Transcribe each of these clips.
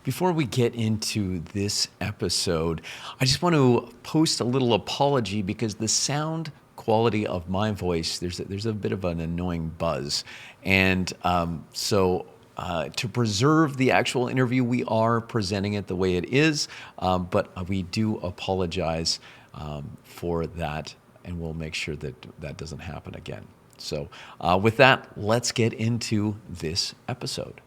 Before we get into this episode, I just want to post a little apology because the sound quality of my voice, there's a bit of an annoying buzz. And to preserve the actual interview, we are presenting it the way it is, but we do apologize for that, and we'll make sure that that doesn't happen again. So with that, let's get into this episode.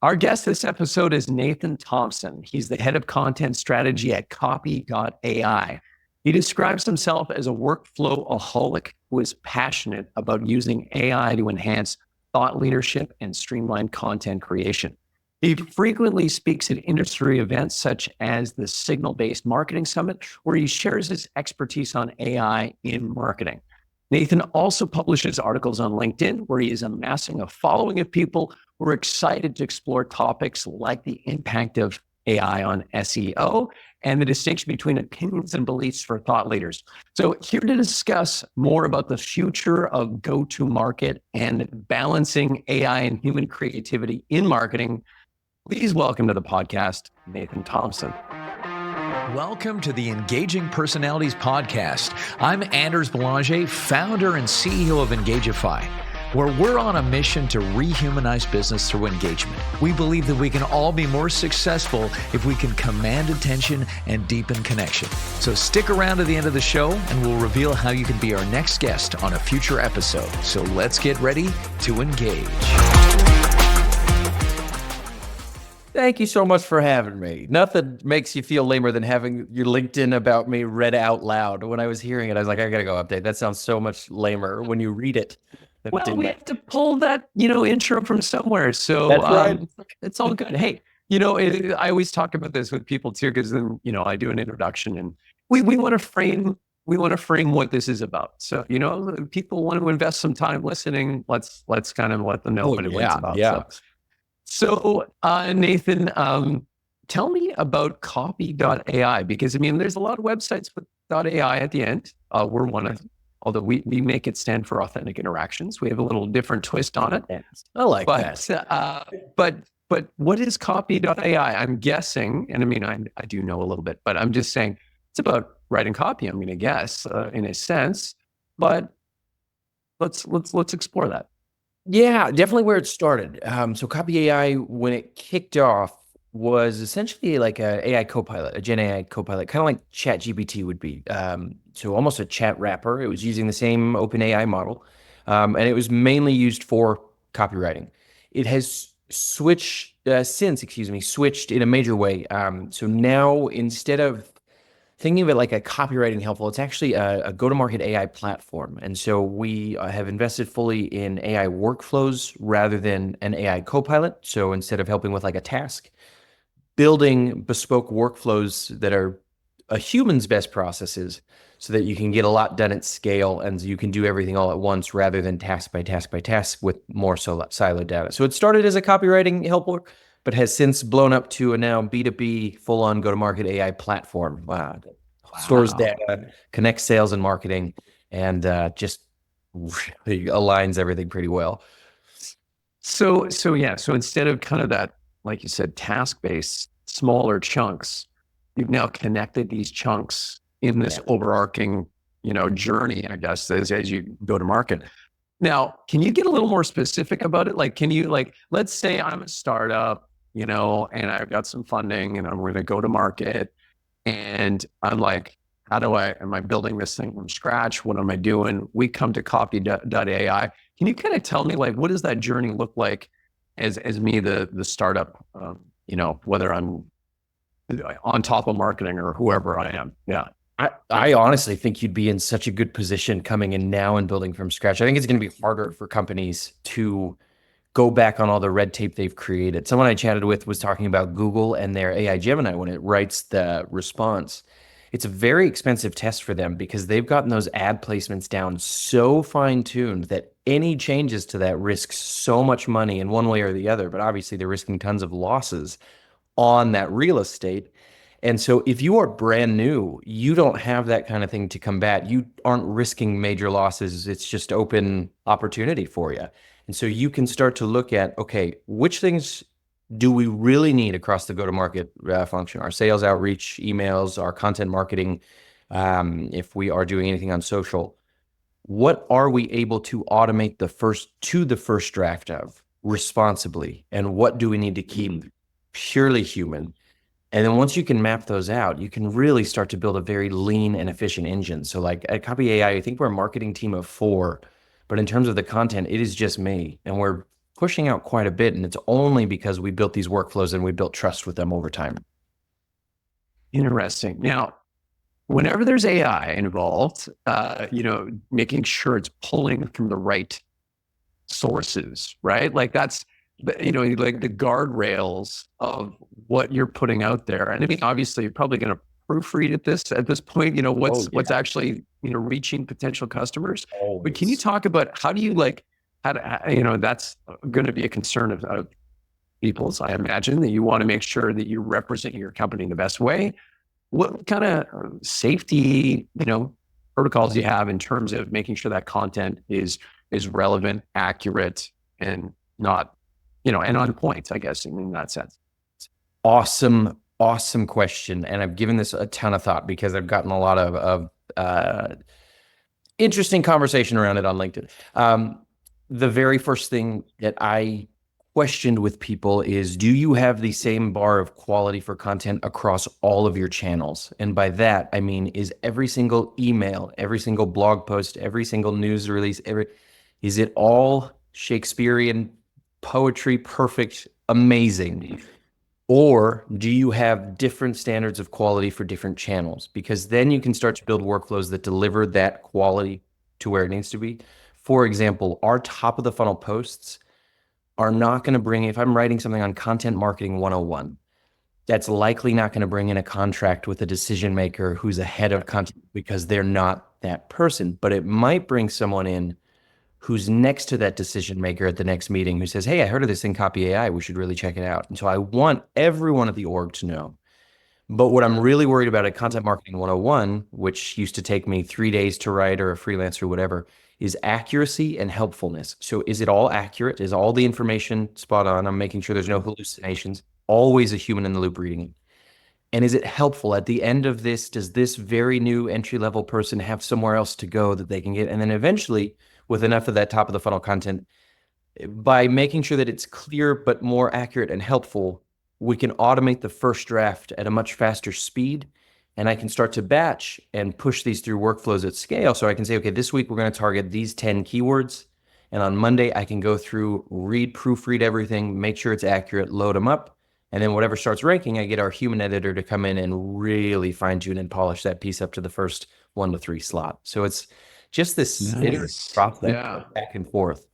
Our guest this episode is Nathan Thompson. He's the head of content strategy at Copy.ai. He describes himself as a workflow-aholic who is passionate about using AI to enhance thought leadership and streamline content creation. He frequently speaks at industry events such as the Signal-Based Marketing Summit, where he shares his expertise on AI in marketing. Nathan also publishes articles on LinkedIn, where he is amassing a following of people who are excited to explore topics like the impact of AI on SEO and the distinction between opinions and beliefs for thought leaders. So here to discuss more about the future of go-to-market and balancing AI and human creativity in marketing, please welcome to the podcast, Nathan Thompson. Welcome to the Engaging Personalities Podcast. I'm Anders Belanger, founder and CEO of Engagify, where we're on a mission to rehumanize business through engagement. We believe that we can all be more successful if we can command attention and deepen connection. So stick around to the end of the show and we'll reveal how you can be our next guest on a future episode. So let's get ready to engage. Thank you so much for having me. Nothing makes you feel lamer than having your LinkedIn about me read out loud. When I was hearing it, I was like, I gotta go update. That sounds so much lamer when you read it. Well, we have to pull that, intro from somewhere. So That's right. It's all good. Hey, I always talk about this with people too, because then, I do an introduction and we want to frame what this is about. So, people want to invest some time listening. Let's kind of let them know what it's about. Yeah. So Nathan, tell me about Copy.ai, because there's a lot of websites with .ai at the end. We're one of them, although we make it stand for authentic interactions. We have a little different twist on it. I like that. But what is Copy.ai? I'm guessing, and I do know a little bit, but I'm just saying it's about writing copy. I'm going to guess in a sense, but let's explore that. Yeah, definitely where it started. So Copy AI, when it kicked off, was essentially like a AI copilot, a Gen AI copilot, kind of like ChatGPT would be. So almost a chat wrapper. It was using the same OpenAI model, and it was mainly used for copywriting. It has switched in a major way. So now instead of thinking of it like a copywriting helpful, it's actually a go-to-market AI platform. And so we have invested fully in AI workflows rather than an AI copilot. So instead of helping with like a task, building bespoke workflows that are a human's best processes so that you can get a lot done at scale and you can do everything all at once rather than task by task by task with more siloed data. So it started as a copywriting helper, but has since blown up to a now B2B full-on go-to-market AI platform. Wow. Stores data, connects sales and marketing, and just really aligns everything pretty well. So instead of kind of that, like you said, task-based, smaller chunks, you've now connected these chunks in this overarching, journey, I guess, as you go to market. Now, can you get a little more specific about it? Like, can you let's say I'm a startup, and I've got some funding and I'm going to go to market and I'm like, am I building this thing from scratch? What am I doing? We come to Copy.ai. Can you kind of tell me what does that journey look like as me, the startup, whether I'm on top of marketing or whoever I am? Yeah. I honestly think you'd be in such a good position coming in now and building from scratch. I think it's going to be harder for companies to go back on all the red tape they've created. Someone I chatted with was talking about Google and their AI Gemini when it writes the response. It's a very expensive test for them because they've gotten those ad placements down so fine-tuned that any changes to that risk so much money in one way or the other, but obviously they're risking tons of losses on that real estate. And so if you are brand new, you don't have that kind of thing to combat. You aren't risking major losses. It's just open opportunity for you. And so you can start to look at, okay, which things do we really need across the go-to-market function, our sales outreach, emails, our content marketing, if we are doing anything on social, what are we able to automate the first draft of responsibly? And what do we need to keep purely human? And then once you can map those out, you can really start to build a very lean and efficient engine. So like at Copy AI, I think we're a marketing team of 4, but in terms of the content, it is just me. And we're pushing out quite a bit. And it's only because we built these workflows and we built trust with them over time. Interesting. Now, whenever there's AI involved, making sure it's pulling from the right sources, right? Like that's, like the guardrails of what you're putting out there. And I mean, obviously, you're probably going to proofread at this point, what's actually, reaching potential customers. Always. But can you talk about how do you that's going to be a concern of people's, I imagine, that you want to make sure that you represent your company in the best way. What kind of safety, protocols do you have in terms of making sure that content is relevant, accurate, and not, and on point, I guess, in that sense? Awesome question. And I've given this a ton of thought because I've gotten a lot of interesting conversation around it on LinkedIn. The very first thing that I questioned with people is, do you have the same bar of quality for content across all of your channels? And by that, I mean, is every single email, every single blog post, every single news release, is it all Shakespearean poetry, perfect, amazing? Or do you have different standards of quality for different channels? Because then you can start to build workflows that deliver that quality to where it needs to be. For example, our top of the funnel posts are not going to bring, if I'm writing something on Content Marketing 101, that's likely not going to bring in a contract with a decision maker who's a head of content because they're not that person. But it might bring someone in who's next to that decision maker at the next meeting who says, hey, I heard of this thing, Copy AI. We should really check it out. And so I want everyone at the org to know. But what I'm really worried about at Content Marketing 101, which used to take me 3 days to write, or a freelancer or whatever, is accuracy and helpfulness. So is it all accurate? Is all the information spot on? I'm making sure there's no hallucinations. Always a human in the loop reading it. And is it helpful at the end of this? Does this very new entry-level person have somewhere else to go that they can get? And then eventually, with enough of that top of the funnel content, by making sure that it's clear but more accurate and helpful, we can automate the first draft at a much faster speed. And I can start to batch and push these through workflows at scale. So I can say, okay, this week we're going to target these 10 keywords. And on Monday, I can go through, proofread everything, make sure it's accurate, load them up. And then whatever starts ranking, I get our human editor to come in and really fine tune and polish that piece up to the first 1 to 3 slot. So it's just this Nice. process back and forth.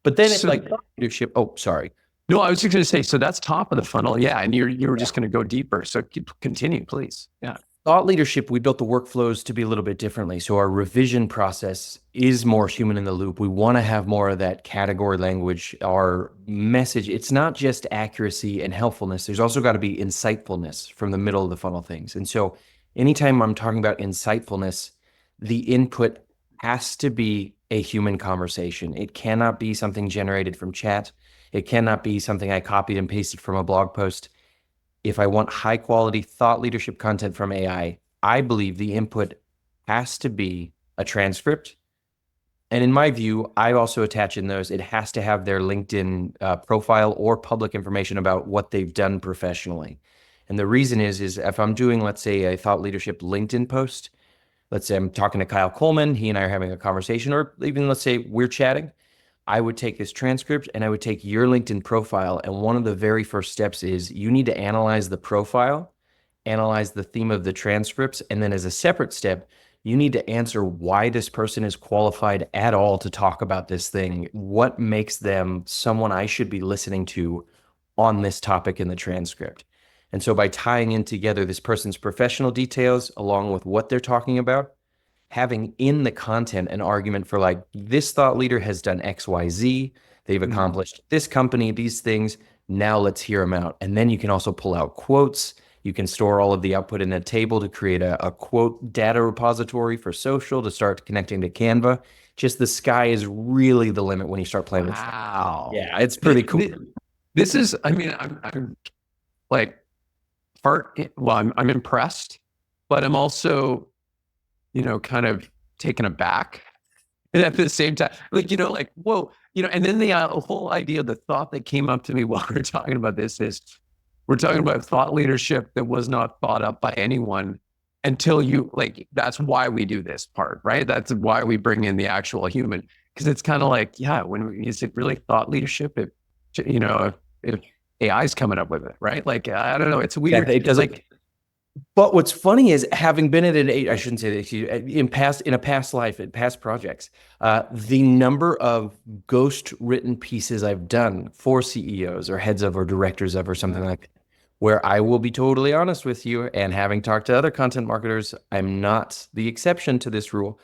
But then it's like leadership. Oh, sorry. No, I was just going to say, so that's top of the funnel. Yeah. And you were just going to go deeper. So continue, please. Yeah. Thought leadership, we built the workflows to be a little bit differently. So our revision process is more human in the loop. We want to have more of that category language. Our message, it's not just accuracy and helpfulness. There's also got to be insightfulness from the middle of the funnel things. And so anytime I'm talking about insightfulness, the input has to be a human conversation. It cannot be something generated from chat. It cannot be something I copied and pasted from a blog post. If I want high quality thought leadership content from AI, I believe the input has to be a transcript. And in my view, I also attach in those, it has to have their LinkedIn profile or public information about what they've done professionally. And the reason is if I'm doing, let's say, a thought leadership LinkedIn post, let's say I'm talking to Kyle Coleman, he and I are having a conversation, or even let's say we're chatting, I would take this transcript and I would take your LinkedIn profile. And one of the very first steps is you need to analyze the profile, analyze the theme of the transcripts. And then as a separate step, you need to answer why this person is qualified at all to talk about this thing. What makes them someone I should be listening to on this topic in the transcript? And so by tying in together this person's professional details along with what they're talking about, having in the content an argument for like, this thought leader has done X, Y, Z. They've accomplished this company, these things. Now let's hear them out. And then you can also pull out quotes. You can store all of the output in a table to create a quote data repository for social to start connecting to Canva. Just the sky is really the limit when you start playing with. Wow. Yeah, it's pretty cool. This is, I mean, I'm like well, I'm impressed, but I'm also, kind of taken aback. And at the same time, like, like, whoa, and then the whole idea, the thought that came up to me while we're talking about this is we're talking about thought leadership that was not thought up by anyone until that's why we do this part, right? That's why we bring in the actual human. Cause it's kind of like, yeah, is it really thought leadership? If AI's coming up with it, right? Like, I don't know. It's weird. Exactly. It doesn't. Like, But what's funny is having been at I shouldn't say that, in a past life, in past projects, the number of ghost written pieces I've done for CEOs or heads of or directors of or something like that, where I will be totally honest with you, and having talked to other content marketers, I'm not the exception to this rule.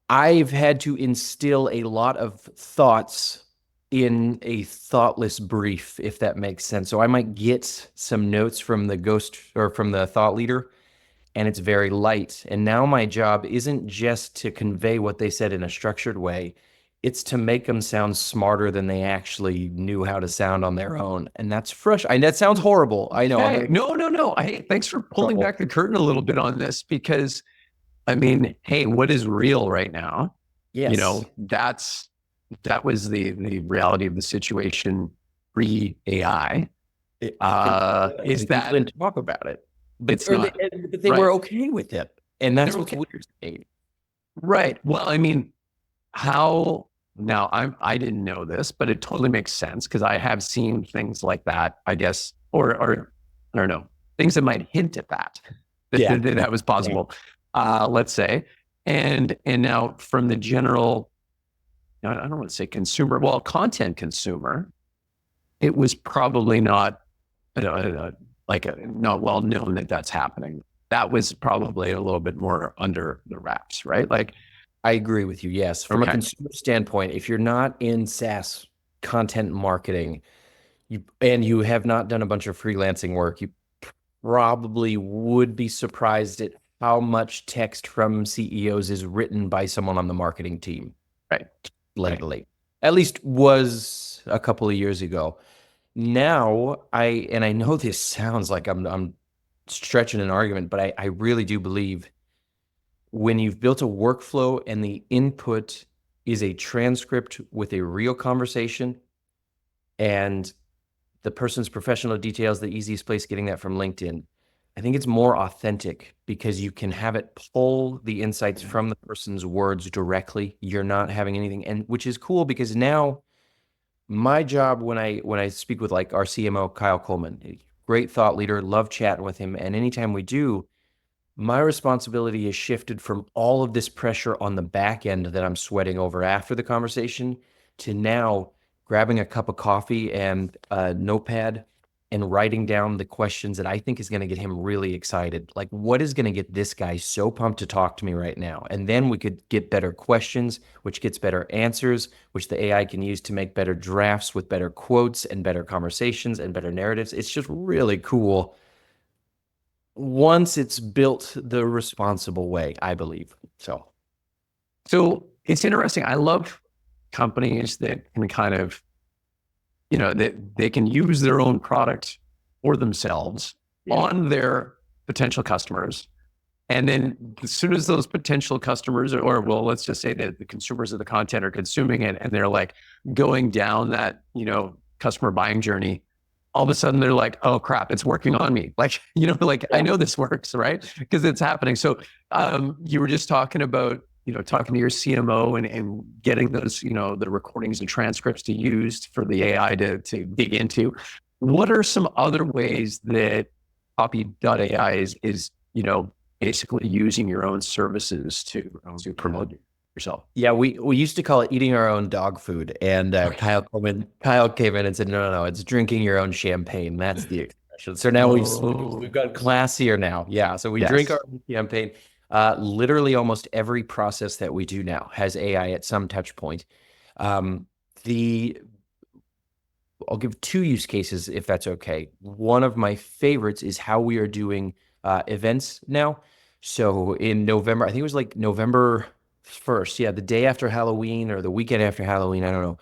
I've had to instill a lot of thoughts in a thoughtless brief, if that makes sense. So I might get some notes from the ghost or from the thought leader, and it's very light. And now my job isn't just to convey what they said in a structured way, it's to make them sound smarter than they actually knew how to sound on their own. And that's frustrating. That sounds horrible. I know. hey, no. Thanks for pulling back the curtain a little bit on this, because I mean, hey, what is real right now? Yes. That was the reality of the situation pre-AI. Is that didn't talk about it? But it's not, they right. were okay with it, and that's They're what's okay. weird to me. Right. Well, I mean, how now I didn't know this, but it totally makes sense because I have seen things like that, I guess, or I don't know, things that might hint at that, Yeah. that was possible, let's say. And now from the general, I don't want to say consumer, well, content consumer, it was probably not, not well known that that's happening. That was probably a little bit more under the wraps, right? Like, I agree with you. Yes. From a Okay. consumer standpoint, if you're not in SaaS content marketing, and you have not done a bunch of freelancing work, you probably would be surprised at how much text from CEOs is written by someone on the marketing team right. lately. At least was a couple of years ago. Now, I know this sounds like I'm stretching an argument, but I really do believe when you've built a workflow and the input is a transcript with a real conversation, and the person's professional details, the easiest place getting that from LinkedIn, I think it's more authentic because you can have it pull the insights from the person's words directly. You're not having anything, and which is cool because now my job when I speak with like our CMO, Kyle Coleman, great thought leader, love chatting with him. And anytime we do, my responsibility is shifted from all of this pressure on the back end that I'm sweating over after the conversation to now grabbing a cup of coffee and a notepad and writing down the questions that I think is going to get him really excited. Like, what is going to get this guy so pumped to talk to me right now? And then we could get better questions, which gets better answers, which the AI can use to make better drafts with better quotes and better conversations and better narratives. It's just really cool once it's built the responsible way, I believe. So it's interesting. I love companies that can kind of, that they can use their own product for themselves on their potential customers. And then as soon as those potential customers, or well, let's just say that the consumers of the content are consuming it and they're like going down that, customer buying journey, all of a sudden they're like, oh crap, it's working on me. Like, I know this works, right? Because it's happening. So you were just talking about, talking to your CMO and getting those, the recordings and transcripts to use for the AI to dig into. What are some other ways that Copy.ai is basically using your own services to promote yourself? Yeah, we used to call it eating our own dog food. And Kyle came in and said, no, it's drinking your own champagne. That's the expression. So now we've got classier now. Yeah, so we drink our own champagne. Literally almost every process that we do now has AI at some touch point. I'll give two use cases if that's okay. One of my favorites is how we are doing events now. So in November, I think it was like November 1st. Yeah, the day after Halloween or the weekend after Halloween, I don't know.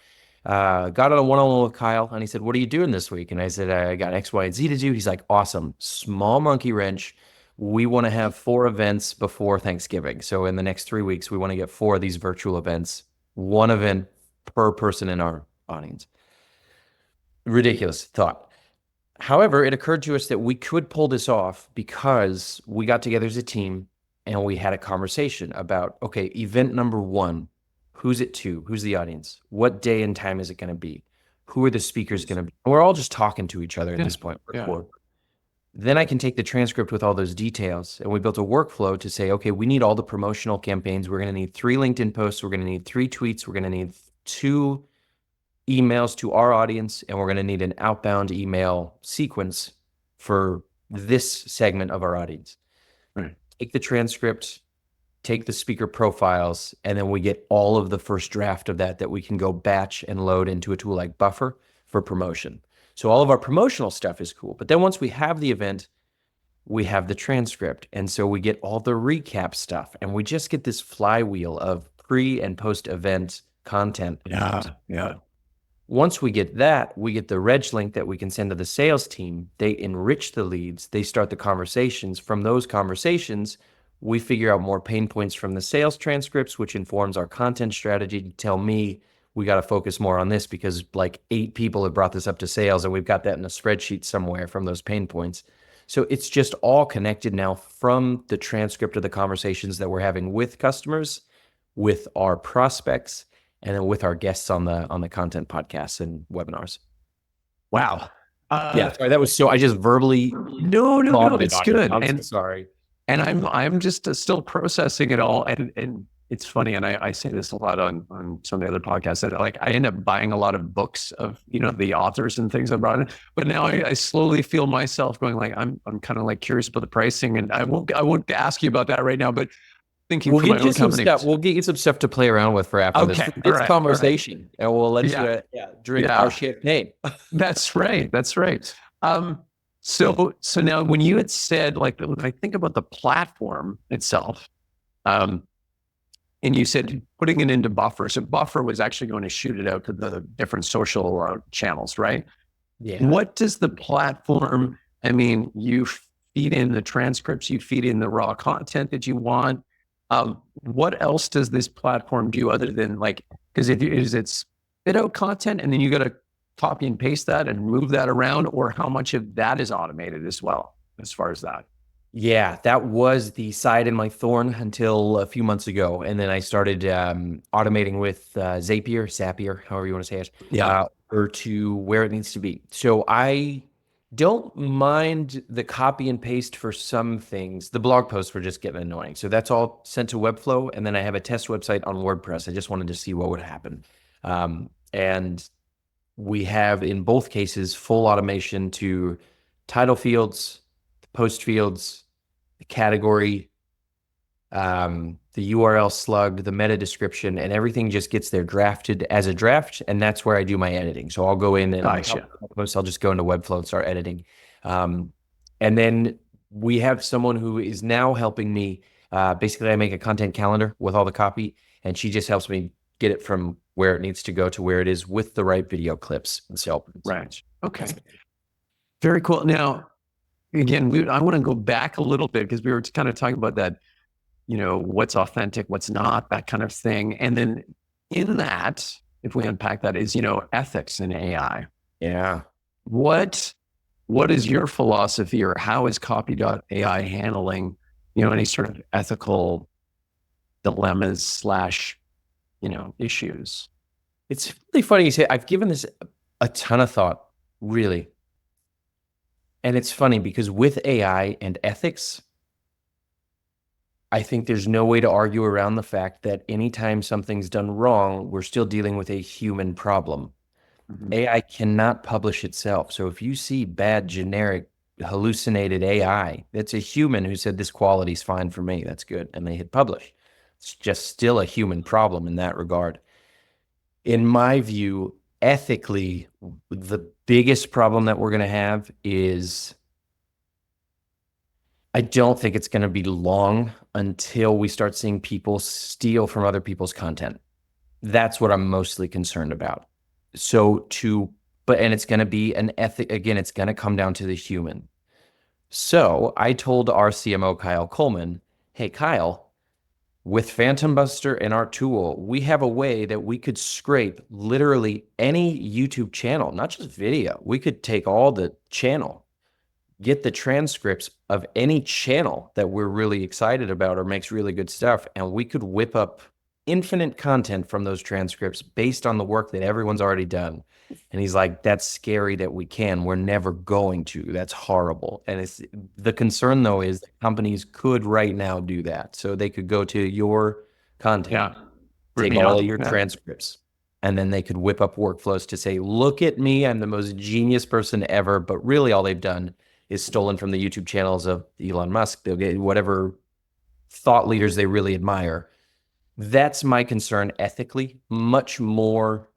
Got on a one-on-one with Kyle, and he said, "What are you doing this week?" And I said, "I got X, Y, and Z to do." He's like, "Awesome, small monkey wrench. We want to have 4 events before Thanksgiving. So in the next 3 weeks, we want to get 4 of these virtual events, 1 event per person in our audience." Ridiculous thought. However, it occurred to us that we could pull this off because we got together as a team and we had a conversation about, okay, event number 1, who's it to? Who's the audience? What day and time is it going to be? Who are the speakers going to be? We're all just talking to each other at Yeah, this point. yeah. Then I can take the transcript with all those details, and we built a workflow to say, okay, we need all the promotional campaigns. We're going to need 3 LinkedIn posts. We're going to need 3 tweets. We're going to need 2 emails to our audience, and we're going to need an outbound email sequence for this segment of our audience. Right. Take the transcript, take the speaker profiles, and then we get all of the first draft of that we can go batch and load into a tool like Buffer for promotion. So all of our promotional stuff is cool. But then once we have the event, we have the transcript. And so we get all the recap stuff, and we just get this flywheel of pre and post event content. Yeah. Once we get that, we get the reg link that we can send to the sales team. They enrich the leads. They start the conversations. From those conversations, we figure out more pain points from the sales transcripts, which informs our content strategy to tell me we got to focus more on this because like 8 people have brought this up to sales, and we've got that in a spreadsheet somewhere from those pain points. So it's just all connected now from the transcript of the conversations that we're having with customers, with our prospects, and then with our guests on the content podcasts and webinars. Wow. Yeah, sorry, that was so. I just verbally. No, it's good. I'm sorry. And I'm just still processing it all. And it's funny. And I say this a lot on some of the other podcasts that like, I end up buying a lot of books of, the authors and things I brought in, but now I slowly feel myself going like, I'm kind of like curious about the pricing, and I won't ask you about that right now, but thinking We'll for my get you own some company. stuff. We'll get you some stuff to play around with for after Okay, this all right, conversation, and we'll let Yeah. you drink Yeah. our champagne. That's right. So now when you had said, like, when I think about the platform itself, and you said putting it into Buffer. So Buffer was actually going to shoot it out to the different social channels, right? Yeah. What does the platform, you feed in the transcripts, you feed in the raw content that you want. What else does this platform do other than like, because it's spit out content and then you got to copy and paste that and move that around, or how much of that is automated as well, as far as that? Yeah, that was the side in my thorn until a few months ago. And then I started automating with Zapier, however you want to say it, or to where it needs to be. So I don't mind the copy and paste for some things. The blog posts were just getting annoying. So that's all sent to Webflow. And then I have a test website on WordPress. I just wanted to see what would happen. And we have, in both cases, full automation to title fields, post fields, the category, the URL slugged, the meta description, and everything just gets there drafted as a draft. And that's where I do my editing. So I'll go in and I'll just go into Webflow and start editing. And then we have someone who is now helping me. Basically, I make a content calendar with all the copy, and she just helps me get it from where it needs to go to where it is with the right video clips. And so, right. Okay. Very cool. Now, again, I want to go back a little bit because we were kind of talking about that, what's authentic, what's not, that kind of thing. And then in that, if we unpack that, is, ethics in AI. Yeah. What is your philosophy, or how is Copy.ai handling, any sort of ethical dilemmas / issues? It's really funny you say. I've given this a ton of thought, really. And it's funny because with AI and ethics, I think there's no way to argue around the fact that anytime something's done wrong, we're still dealing with a human problem. Mm-hmm. AI cannot publish itself. So if you see bad, generic, hallucinated AI, it's a human who said this quality's fine for me. That's good. And they hit publish. It's just still a human problem in that regard. In my view, ethically, the biggest problem that we're going to have is I don't think it's going to be long until we start seeing people steal from other people's content. That's what I'm mostly concerned about. And it's going to be an ethic. Again, it's going to come down to the human. So I told our CMO, Kyle Coleman, hey, Kyle, with Phantom Buster and our tool, we have a way that we could scrape literally any YouTube channel, not just video. We could take all the channel, get the transcripts of any channel that we're really excited about or makes really good stuff, and we could whip up infinite content from those transcripts based on the work that everyone's already done. And he's like, that's scary that we can. We're never going to. That's horrible. And it's the concern, though, is that companies could right now do that. So they could go to your content, Yeah. take Yeah. all of your Yeah. transcripts, and then they could whip up workflows to say, look at me, I'm the most genius person ever. But really all they've done is stolen from the YouTube channels of Elon Musk. They'll get whatever thought leaders they really admire. That's my concern ethically, much more.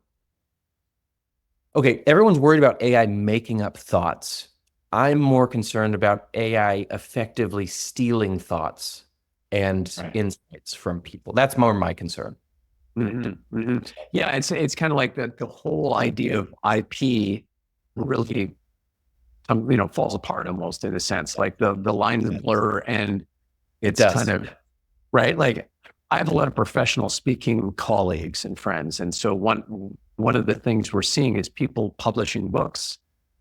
Okay, everyone's worried about AI making up thoughts. I'm more concerned about AI effectively stealing thoughts and Right. insights from people. That's more my concern. Mhm, mhm. Yeah, it's kind of like the whole idea of IP really, falls apart almost in a sense. Like the lines blur, and it's does. kind of right. Like I have a lot of professional speaking colleagues and friends, and so one of the things we're seeing is people publishing books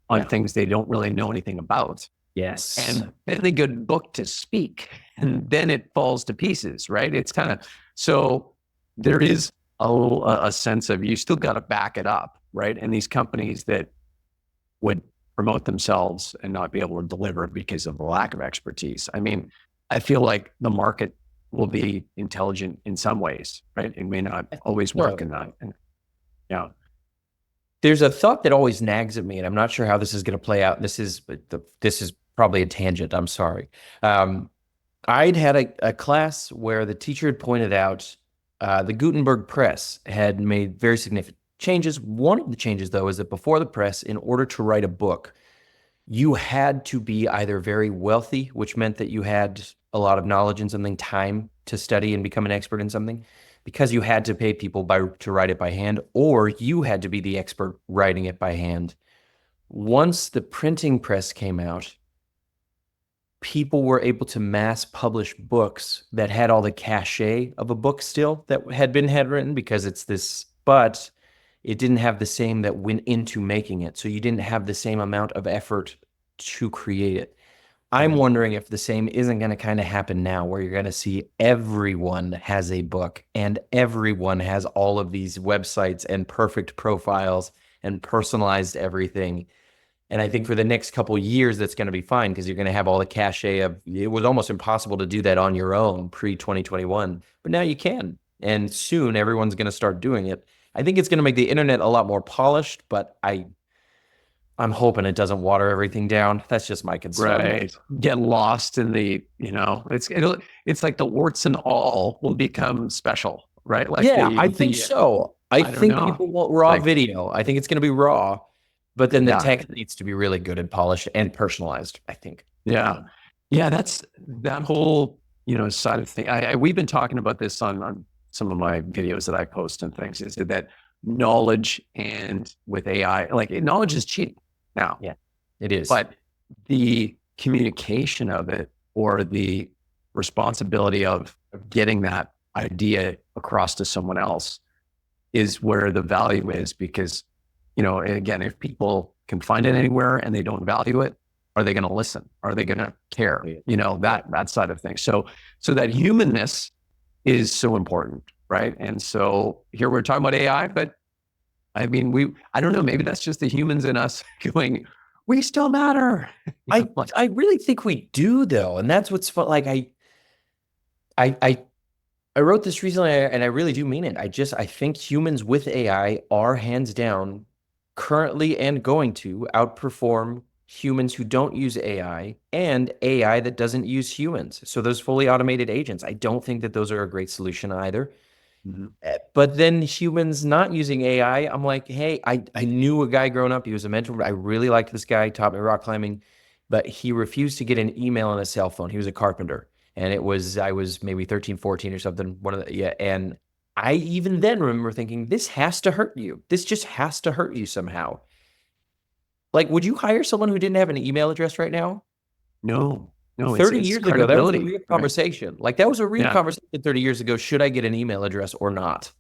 on things they don't really know anything about. Yes. And then they get a book to speak, and then it falls to pieces, right? It's kind of so there is a sense of you still got to back it up, right? And these companies that would promote themselves and not be able to deliver because of the lack of expertise. I mean, I feel like the market will be intelligent in some ways, right? It may not always work in that. Yeah. There's a thought that always nags at me, and I'm not sure how this is going to play out. This is probably a tangent. I'm sorry. I'd had a class where the teacher had pointed out the Gutenberg press had made very significant changes. One of the changes, though, is that before the press, in order to write a book, you had to be either very wealthy, which meant that you had a lot of knowledge in something, time to study and become an expert in something, because you had to pay people to write it by hand, or you had to be the expert writing it by hand. Once the printing press came out, people were able to mass publish books that had all the cachet of a book still that had been handwritten, because it's this, but it didn't have the same that went into making it. So you didn't have the same amount of effort to create it. I'm wondering if the same isn't going to kind of happen now, where you're going to see everyone has a book and everyone has all of these websites and perfect profiles and personalized everything. And I think for the next couple of years, that's going to be fine, because you're going to have all the cachet of, it was almost impossible to do that on your own pre-2021, but now you can. And soon everyone's going to start doing it. I think it's going to make the internet a lot more polished, but I'm hoping it doesn't water everything down. That's just my concern. Right. Get lost in the, it's like the warts and all will become special, right? Like Yeah, I think so. I don't think know. people want raw Like- video. I think it's going to be raw, but then the Yeah. text needs to be really good and polished and personalized, I think. Yeah. Yeah. That's that whole, side of thing. We've been talking about this on some of my videos that I post and things, is that knowledge, and with AI, like knowledge is cheap now. Yeah. It is. But the communication of it, or the responsibility of getting that idea across to someone else, is where the value is. Because, again, if people can find it anywhere and they don't value it, are they going to listen? Are they going to care? That side of things. So that humanness is so important, right? And so here we're talking about AI, but I mean, I don't know, maybe that's just the humans in us going, we still matter. I really think we do, though, and that's what's fun. Like I wrote this recently, and I really do mean it. I think humans with AI are hands down currently and going to outperform humans who don't use AI, and AI that doesn't use humans. So those fully automated agents, I don't think that those are a great solution either. But then humans not using AI, I'm like, hey, I knew a guy growing up. He was a mentor. I really liked this guy, taught me rock climbing, but he refused to get an email on his cell phone. He was a carpenter. And I was maybe 13, 14 or something. And I even then remember thinking, this has to hurt you. This just has to hurt you somehow. Like, would you hire someone who didn't have an email address right now? No, no, 30 it's years ago, that was a credibility, real right? conversation. Like, that was a real Yeah. conversation 30 years ago. Should I get an email address or not?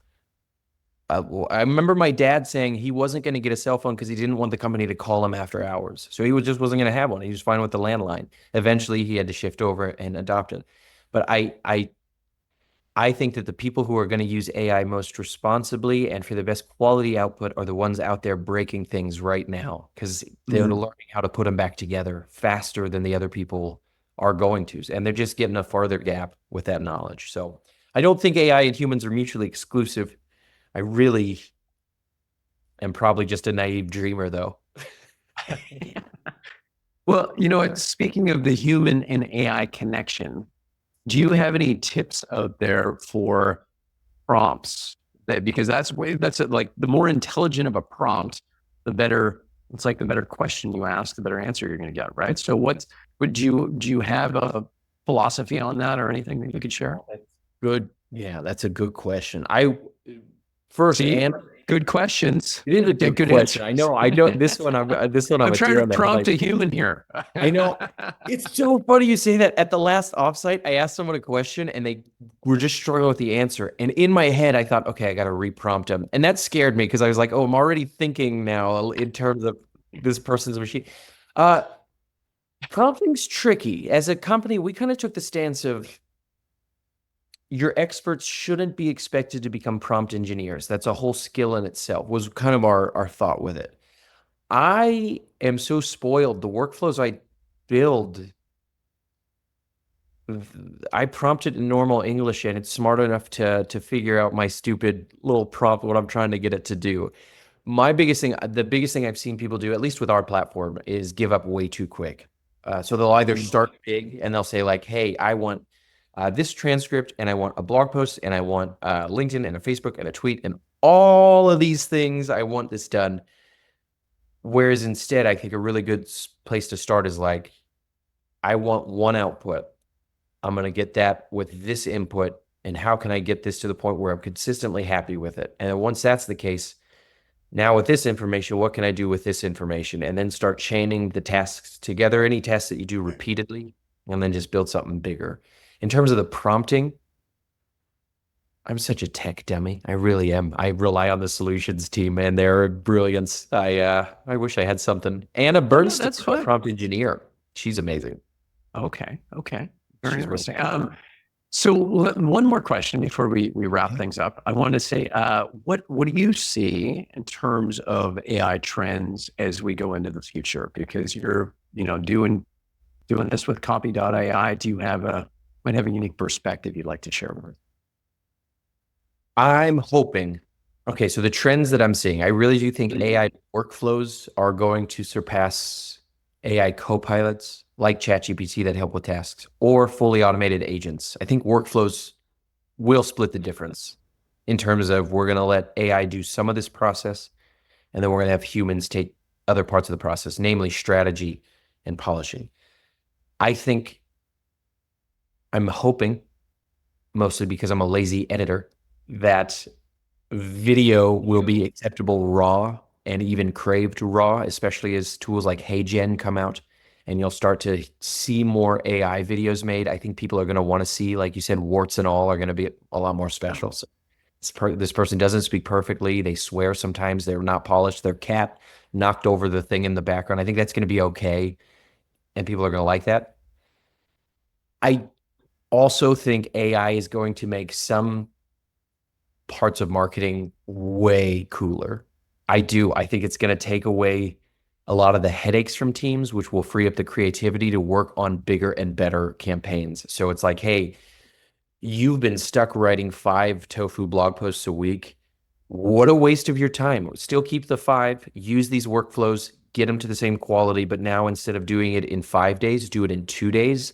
Well, I remember my dad saying he wasn't going to get a cell phone because he didn't want the company to call him after hours. So he just wasn't going to have one. He was fine with the landline. Eventually, he had to shift over and adopt it. But I think that the people who are going to use AI most responsibly and for the best quality output are the ones out there breaking things right now, because they're Mhm. learning how to put them back together faster than the other people are going to. And they're just getting a farther gap with that knowledge. So I don't think AI and humans are mutually exclusive. I really am probably just a naive dreamer, though. Well, you know what? Speaking of the human and AI connection, do you have any tips out there for prompts? Because that's it, like the more intelligent of a prompt, the better. It's like the better question you ask, the better answer you're going to get, right? So, do you have a philosophy on that or anything that you could share? Good. Yeah, that's a good question. I first See, and good questions. it is a Get good question. I know. This one. This one. I'm I'm a trying deer to on the prompt a headlights. human here. I know. It's so funny you say that. At the last offsite, I asked someone a question and they were just struggling with the answer. And in my head, I thought, okay, I got to reprompt them. And that scared me because I was like, oh, I'm already thinking now in terms of this person's machine. Uh, Prompting's tricky. As a company, we kind of took the stance of your experts shouldn't be expected to become prompt engineers. That's a whole skill in itself, was kind of our thought with it. I am so spoiled. The workflows I build, I prompt it in normal English and it's smart enough to figure out my stupid little prompt, what I'm trying to get it to do. The biggest thing I've seen people do, at least with our platform, is give up way too quick. So they'll either start big and they'll say like, hey, I want this transcript and I want a blog post and I want LinkedIn and a Facebook and a tweet and all of these things. I want this done. Whereas instead, I think a really good place to start is like, I want one output. I'm going to get that with this input. And how can I get this to the point where I'm consistently happy with it? And then once that's the case, now with this information, what can I do with this information? And then start chaining the tasks together, any tasks that you do repeatedly, and then just build something bigger. In terms of the prompting, I'm such a tech dummy. I really am. I rely on the solutions team and their brilliance. I wish I had something. Anna Bernstein, that's fine. a prompt engineer. She's amazing. Okay. Very She's really interesting. good. So one more question before we wrap things up. I want to say, what do you see in terms of AI trends as we go into the future? Because you're, doing this with Copy.ai. Do you might have a unique perspective you'd like to share with us? I'm hoping. Okay, so the trends that I'm seeing, I really do think AI workflows are going to surpass AI copilots like ChatGPT that help with tasks or fully automated agents. I think workflows will split the difference in terms of we're going to let AI do some of this process, and then we're going to have humans take other parts of the process, namely strategy and polishing. I'm hoping, mostly because I'm a lazy editor, that video will be acceptable raw and even craved raw, especially as tools like HeyGen come out and you'll start to see more AI videos made. I think people are going to want to see, like you said, warts and all are going to be a lot more special. So this person doesn't speak perfectly. They swear sometimes, they're not polished. Their cat knocked over the thing in the background. I think that's going to be okay. And people are going to like that. I also think AI is going to make some parts of marketing way cooler. I do. I think it's going to take away a lot of the headaches from teams, which will free up the creativity to work on bigger and better campaigns. So it's like, hey, you've been stuck writing 5 tofu blog posts a week. What a waste of your time. Still keep the 5, use these workflows, get them to the same quality, but now instead of doing it in 5 days, do it in 2 days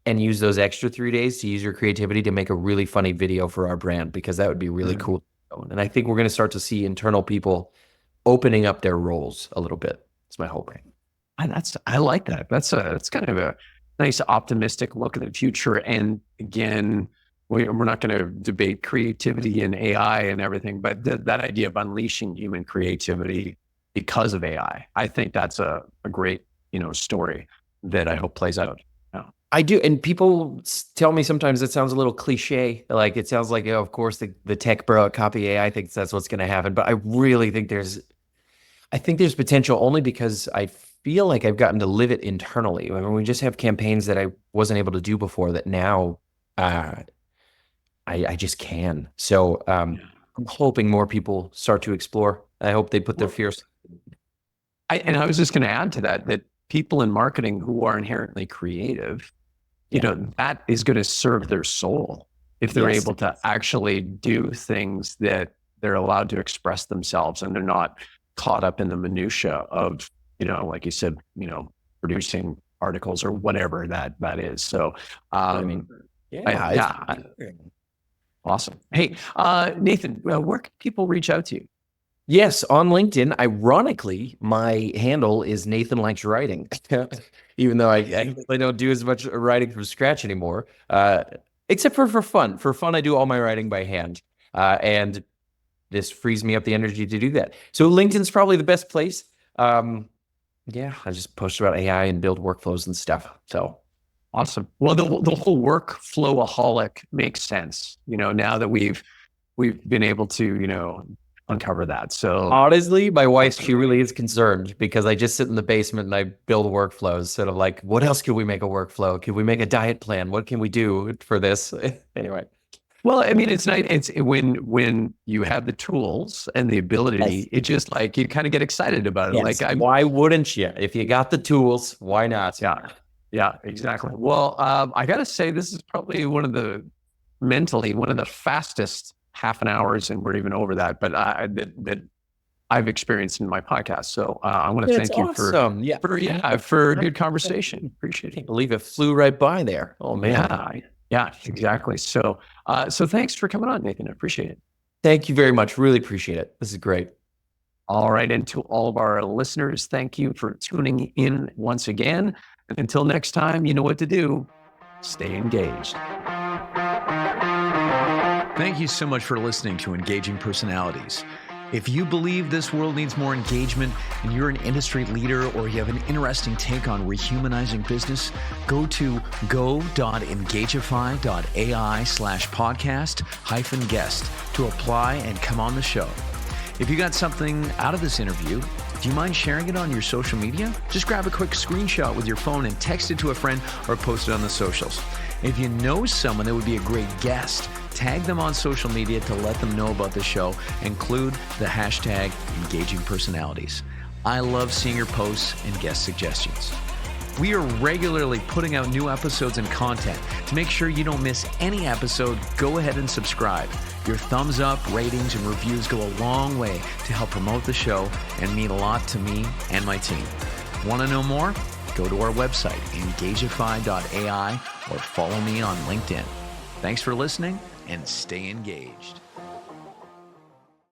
and use those extra 3 days to use your creativity to make a really funny video for our brand, because that would be really cool. And I think we're going to start to see internal people opening up their roles a little bit. That's my hope. And I like that. That's kind of a nice optimistic look at the future. And again, we're not going to debate creativity and AI and everything, but that idea of unleashing human creativity because of AI, I think that's a great, story that I hope plays out. Yeah. I do. And people tell me sometimes it sounds a little cliche. Like it sounds like, of course, the tech bro at Copy AI thinks that's what's going to happen. But I really think there's potential only because I feel like I've gotten to live it internally. I mean, we just have campaigns that I wasn't able to do before that now I just can. So I'm hoping more people start to explore. I hope they put their fears. And I was just going to add to that people in marketing who are inherently creative, that is going to serve their soul if they're able to actually do things that they're allowed to express themselves and they're not caught up in the minutia of, like you said, producing articles or whatever that is. So, awesome. Hey, Nathan, where can people reach out to you? Yes, on LinkedIn. Ironically, my handle is Nathan Likes Writing, even though I don't do as much writing from scratch anymore, except for fun. For fun, I do all my writing by hand, and this frees me up the energy to do that. So LinkedIn's probably the best place. I just post about AI and build workflows and stuff. So awesome. Well, the whole workflowaholic makes sense. Now that we've been able to uncover that. So honestly, my wife, she really is concerned because I just sit in the basement and I build workflows. Sort of like, what else could we make a workflow? Could we make a diet plan? What can we do for this? Anyway. Well, I mean, it's nice. It's when you have the tools and the ability, it just like you kind of get excited about it. Yes. Like, why wouldn't you? If you got the tools, why not? Yeah, exactly. Well, I got to say, this is probably one of the fastest half an hours, and we're even over that, but that I've experienced in my podcast. So I want to thank you for a good conversation. Appreciate it. I can't believe it flew right by there. Oh man. Yeah, exactly. So thanks for coming on, Nathan. I appreciate it. Thank you very much. Really appreciate it. This is great. All right. And to all of our listeners, thank you for tuning in once again. And until next time, you know what to do. Stay engaged. Thank you so much for listening to Engaging Personalities. If you believe this world needs more engagement and you're an industry leader or you have an interesting take on rehumanizing business, go to go.engagify.ai/podcast-guest to apply and come on the show. If you got something out of this interview, do you mind sharing it on your social media? Just grab a quick screenshot with your phone and text it to a friend or post it on the socials. If you know someone that would be a great guest, tag them on social media to let them know about the show. Include the hashtag Engaging Personalities. I love seeing your posts and guest suggestions. We are regularly putting out new episodes and content. To make sure you don't miss any episode, go ahead and subscribe. Your thumbs up, ratings, and reviews go a long way to help promote the show and mean a lot to me and my team. Want to know more? Go to our website, engagify.ai, or follow me on LinkedIn. Thanks for listening and stay engaged.